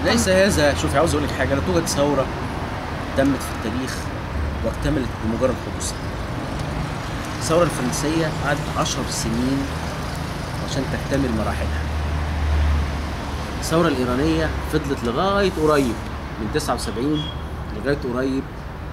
ليس هذا. شوفي، عاوز اقول لك حاجه، لا توجد ثوره تمت في التاريخ واكتملت بمجرد حدوثها. الثوره الفرنسيه قعدت 10 سنين عشان تكتمل مراحلها. الثوره الايرانيه فضلت لغايه قريب من 79 لغايه قريب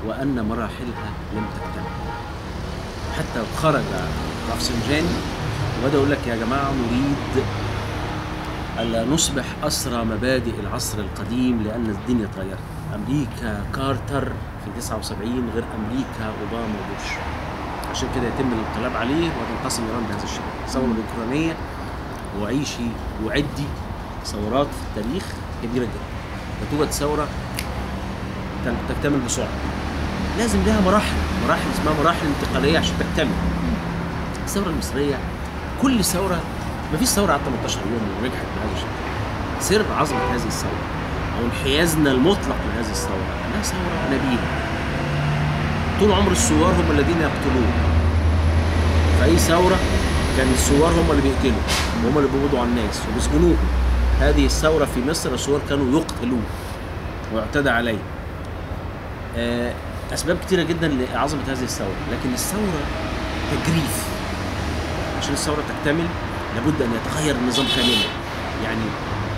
وان مراحلها لم تكتمل. حتى خرج رفسنجاني وبدا يقول لك يا جماعه نريد ألا نصبح أسرى مبادئ العصر القديم لأن الدنيا اتغيرت. أمريكا كارتر في 79 غير أمريكا أوباما وبوش، عشان كده يتم الانقلاب عليه وتنقسم إيران بهذا الشكل. الثورة الأوكرانية وعيشي وعدي ثورات في التاريخ كبيرة جدا. لا توجد ثورة تكتمل بسرعة، لازم لها مراحل اسمها مراحل انتقالية عشان تكتمل. الثورة المصرية كل ثورة، مفيش ثورة قعدت 18 يوم ونجحت بهذا الشكل. سر عظمة هذه الثورة أو انحيازنا المطلق لهذه الثورة أنها ثورة نبيلة. طول عمر الثوار هم الذين يقتلون. في أي ثورة كان الثوار هم اللي بيقتلوا وهم اللي بيقبضوا على الناس وبيسجنوهم. هذه الثورة في مصر الثوار كانوا يقتلون ويعتدى عليه. أسباب كتيرة جدا لعظمة هذه الثورة، لكن الثورة تجريف. عشان الثورة تكتمل لابد أن يتغير النظام كاملا. يعني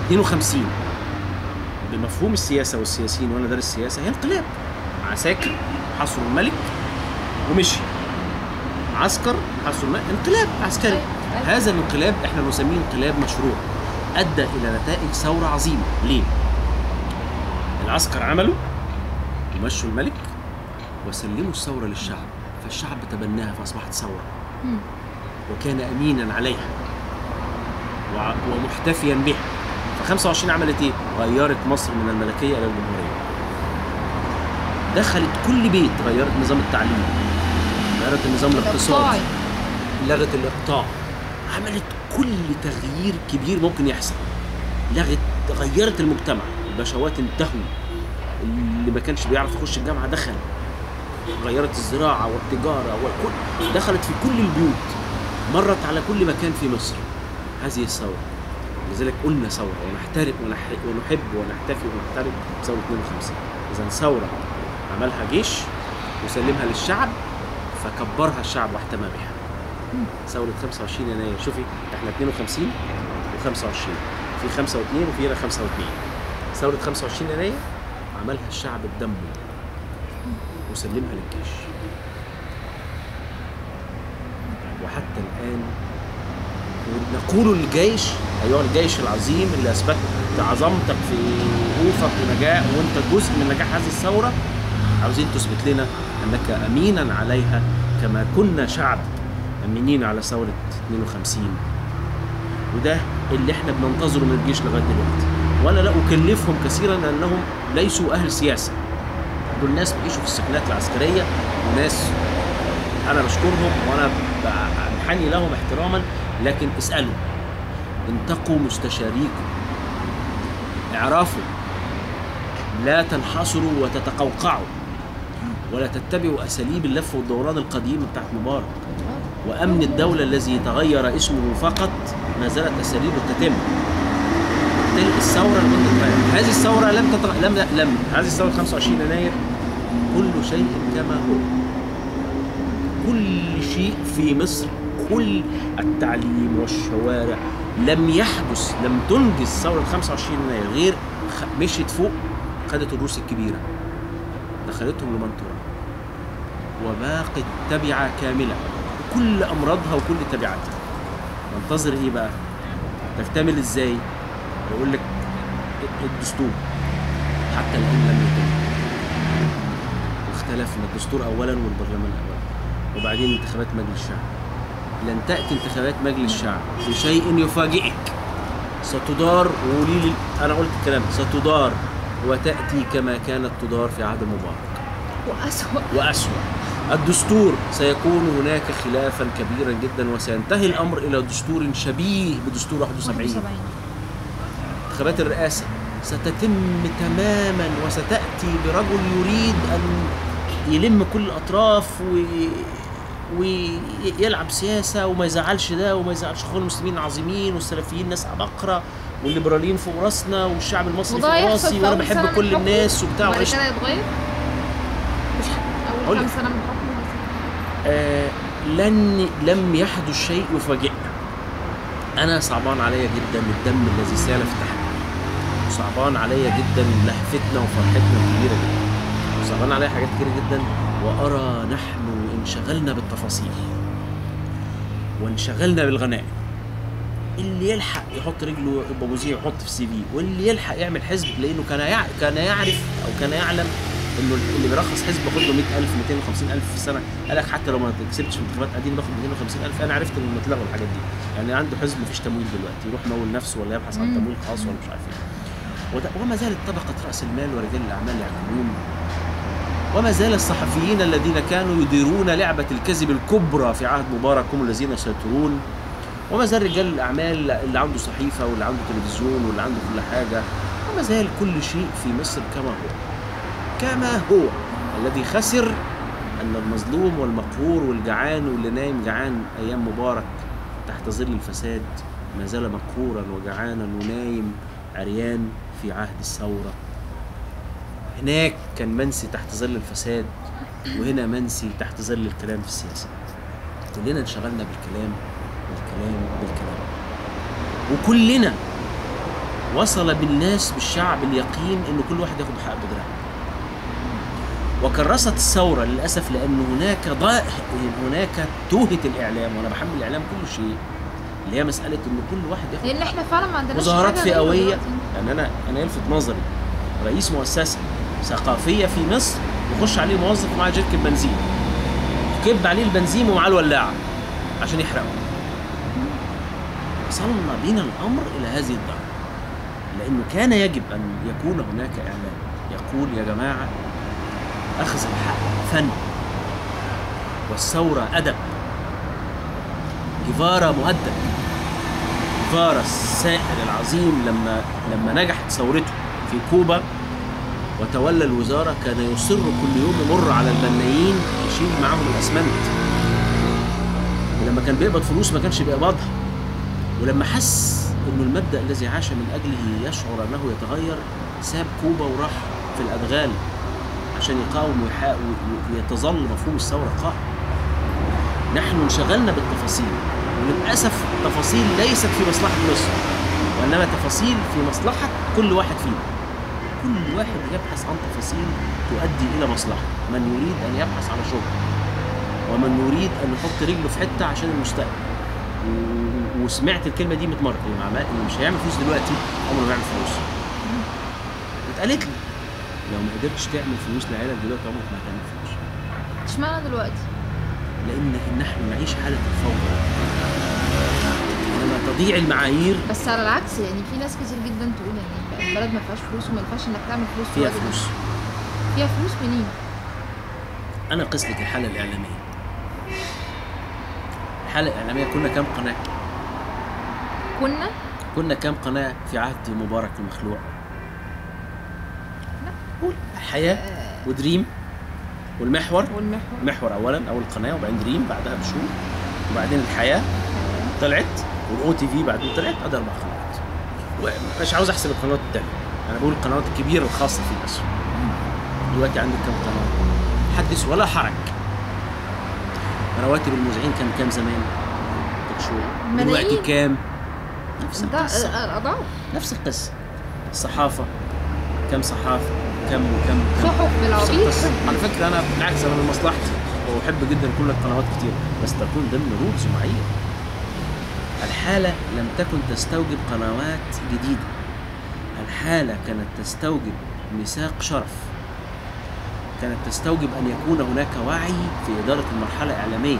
52 بمفهوم السياسة والسياسيين، وأنا دارس السياسة، هي انقلاب. عساكر حصروا الملك ومشي، عسكر حصروا الملك، انقلاب عسكري. هذا الانقلاب احنا نسميه انقلاب مشروع، أدى إلى نتائج ثورة عظيمة. ليه؟ العسكر عملوا ومشوا الملك وسلموا الثورة للشعب، فالشعب تبناها فأصبحت ثورة وكان أمينا عليها ومحتفيا بها. ف 25 عملت ايه؟ غيرت مصر من الملكيه الى الجمهوريه. دخلت كل بيت، غيرت نظام التعليم، غيرت النظام الاقتصادي، لغت الاقطاع، عملت كل تغيير كبير ممكن يحصل. غيرت المجتمع. البشوات انتهوا، اللي ما كانش بيعرف يخش الجامعه دخل. غيرت الزراعه والتجاره والكل، دخلت في كل البيوت، مرت على كل مكان في مصر. هذه الثورة، لذلك قلنا ثورة ونحترم ونحب ونحتفي ونحترم ثورة 52. إذا ثورة عملها جيش وسلمها للشعب فكبرها الشعب واحتمى بها. ثورة 25 يناير، شوفي احنا 52 و25، في 5 و2 وفي هنا 5 و2. ثورة 25 يناير عملها الشعب بدمه وسلمها للجيش. وحتى الآن نقول للجيش أيها الجيش العظيم اللي أثبت عظمتك في وقوفك ونجاح وأنت جزء من نجاح هذه الثورة، عاوزين تثبت لنا أنك أمينا عليها كما كنا شعب أمينين على ثورة 52. وده اللي احنا بننتظره من الجيش لغاية دلوقتي. وأنا لا أكلفهم كثيرا لأنهم ليسوا أهل سياسة، دول ناس بيعيشوا في السكنات العسكرية وناس أنا بشكرهم وأنا بنحني لهم احتراما، لكن اسألوا، انتقوا مستشاريكم، اعرفوا، لا تنحصروا وتتقوقعوا ولا تتبعوا أساليب اللف والدوران القديم بتاعت مبارك. وأمن الدولة الذي تغير اسمه فقط ما زالت أساليبه تتم. تلك الثورة هذه الثورة هذه الثورة 25 يناير كل شيء كما هو. كل شيء في مصر، كل التعليم والشوارع لم تنجز ثورة 25 يناير غير مشيت فوق، خدت الروس الكبيرة دخلتهم لمنطورة وباقت تبعة كاملة كل أمراضها وكل تبعاتها. ننتظر إيه بقى؟ تكتمل إزاي؟ بقول لك الدستور حتى الآن لم يتم، واختلفنا الدستور أولا والبرلمان أولا وبعدين انتخابات مجلس الشعب. لن تأتي انتخابات مجلس الشعب بشيء يفاجئك، ستدار، وقولي لي أنا قلت الكلام، ستدار وتأتي كما كانت تدار في عهد مبارك وأسوأ. الدستور سيكون هناك خلافا كبيرا جدا وسينتهي الأمر إلى دستور شبيه بدستور 71. انتخابات الرئاسة ستتم تماما وستأتي برجل يريد أن يلم كل الأطراف ويلعب سياسة وما يزعلش ده وما يزعلش اخوان المسلمين العظيمين والسلفيين ناس عبقرة والليبراليين فوق راسنا والشعب المصري وده فوق هيحصل راسي في وانا أول بحب سنة من كل حكمه، الناس وبتاع وبعد وعشت. كده يتغير هقول أول لك. كام سنة من حكمه مثلا. لم يحدث شيء يفاجئنا. انا صعبان عليا جدا الدم الذي سال في التحرير، وصعبان عليا جدا لهفتنا وفرحتنا الكبيره جدا، وصعبان عليا حاجات كتيره جدا، وارى نحن انشغلنا بالتفاصيل وانشغلنا بالغنائم. اللي يلحق يحط رجله يبقى مذيع يحط في سي في، واللي يلحق يعمل حزب لانه كان يعرف او كان يعلم انه اللي بيرخص حزب باخد له 100,000 250,000 في السنه. قال لك حتى لو ما كسبتش في انتخابات قديمه باخد 250,000. انا عرفت انه اتلغوا الحاجات دي. يعني عنده حزب مفيش تمويل دلوقتي، يروح مول نفسه ولا يبحث عن تمويل خاص ولا مش عارف ايه. وما زالت طبقه راس المال ورجال الاعمال يعملون، وما زال الصحفيين الذين كانوا يديرون لعبه الكذب الكبرى في عهد مبارك هم الذين يسيطرون، وما زال رجال الاعمال اللي عنده صحيفه واللي عنده تلفزيون واللي عنده كل حاجه، وما زال كل شيء في مصر كما هو. الذي خسر ان المظلوم والمقهور والجعان واللي نايم جعان ايام مبارك تحت ظل الفساد ما زال مقهورا وجعانا ونايم عريان في عهد الثوره. هناك كان منسي تحت ظل الفساد، وهنا منسي تحت ظل الكلام في السياسه. كلنا انشغلنا بالكلام وكلنا وصل بالناس بالشعب اليقين ان كل واحد ياخد حق بدراعه. وكرست الثوره للاسف لان هناك توهه الاعلام، وانا بحمل الاعلام كل شيء، اللي هي مساله ان كل واحد ياخد لان احنا فعلا ما عندناش مظاهرات حاجة فئويه. يعني انا يلفت نظري رئيس مؤسسه ثقافيه في مصر يخش عليه موظف معاه جيركن بنزين، كب عليه البنزين ومعاه الولاعه عشان يحرقه. وصلنا بنا الامر الى هذه الدرجه، لانه كان يجب ان يكون هناك اعلام يقول يا جماعه اخذ الحق فن والثوره ادب. جيفارا مؤدب، جيفارا السائر العظيم لما نجحت ثورته في كوبا وتولى الوزاره كان يصر كل يوم يمر على البنايين يشيل معاهم الاسمنت، ولما كان بيقبض فلوس ما كانش بيقبضها، ولما حس انه المبدأ الذي عاش من اجله يشعر انه يتغير ساب كوبا وراح في الادغال عشان يقاوم ويتظل مفهوم الثوره قائم. نحن انشغلنا بالتفاصيل، وللاسف التفاصيل ليست في مصلحه مصر، وانما تفاصيل في مصلحه كل واحد فينا. كل واحد يبحث عن تفاصيل تؤدي الى مصلحه، من يريد ان يبحث على شغل، ومن يريد ان يحط رجله في حته عشان المستقبل. وسمعت الكلمه دي 100 مره، اللي مش هيعمل فلوس دلوقتي عمره ما يعمل فلوس. اتقالت لي لو ما قدرتش تعمل فلوس لعيالك دلوقتي عمرك ما هتعمل فلوس. اشمعنى دلوقتي؟ لان نحن نعيش حاله الفوضى، لما تضيع المعايير. بس على العكس يعني في ناس كتير جدا تقول يعني البلد ما فيهاش فلوس وما ينفعش انك تعمل فلوس فيها فلوس. فيها فلوس منين؟ انا قصة الحاله الاعلاميه. الحاله الاعلاميه كنا كام قناه؟ كنا كام قناه في عهد مبارك المخلوع؟ قول الحياه ودريم والمحور. المحور اولا اول قناه، وبعدين دريم بعدها بشهور، وبعدين الحياه طلعت، والاو تي في بعدين طلعت. ادي 4 قنوات، ومش عاوز احسب القنوات الثانيه، انا بقول القنوات الكبيره الخاصه في مصر. دلوقتي عندك كام قناه؟ حدث ولا حرج. رواتب المذيعين كان كام زمان؟ دلوقتي كام؟ نفس القصه، نفس القصه. الصحافه كم صحافه، كم صحف بالعبيط. على فكره انا بالعكس، انا من مصلحتي واحب جدا كل القنوات كتير، بس تكون ضمن رولز ومعايير. الحاله لم تكن تستوجب قنوات جديده، الحاله كانت تستوجب ميثاق شرف، كانت تستوجب ان يكون هناك وعي في اداره المرحله الاعلاميه.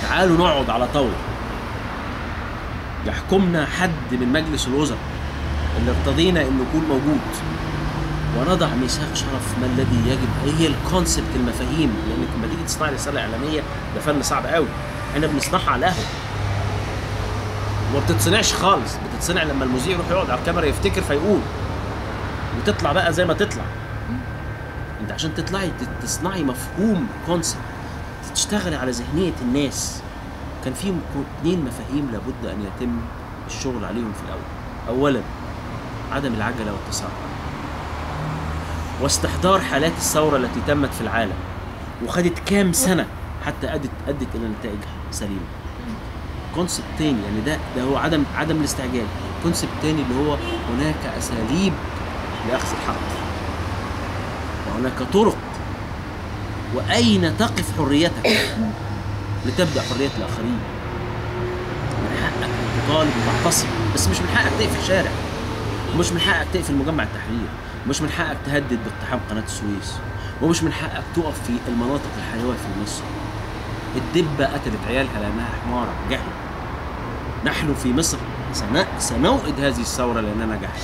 تعالوا نقعد على طاوله، يحكمنا حد من مجلس الوزراء اللي ارتضينا انه يكون موجود، ونضع ميثاق شرف ما الذي يجب، ايه هي الكونسبت، المفاهيم. لانك لما تيجي تصنع رساله اعلاميه ده فن صعب قوي، احنا بنصنعها على القهوه وما بتتصنعش خالص، بتتصنع لما المذيع يروح يقعد على الكاميرا يفتكر فيقول، وتطلع بقى زي ما تطلع. انت عشان تطلعي تصنعي مفهوم كونسبت، تشتغلي على ذهنيه الناس. كان في 2 مفاهيم لابد ان يتم الشغل عليهم في الاول. أولا عدم العجلة والتسارع، واستحضار حالات الثورة التي تمت في العالم وخدت كام سنة حتى أدت إلى نتائج سليمة. كونسبت تاني يعني ده هو عدم الاستعجال. كونسبت تاني اللي هو هناك أساليب لأخذ الحق وهناك طرق، وأين تقف حريتك لتبدأ حرية الآخرين. من حقك تطالب وتعتصم، بس مش من حقك تقف في الشارع، ومش من حقك تقف في مجمع التحرير، ومش من حقك تهدد باقتحام قناة السويس، ومش من حقك تقف في المناطق الحيوية في مصر. الدبة قتلت عيالها لأنها حمارة جهل. نحن في مصر سنوئد هذه الثورة لأننا جهل.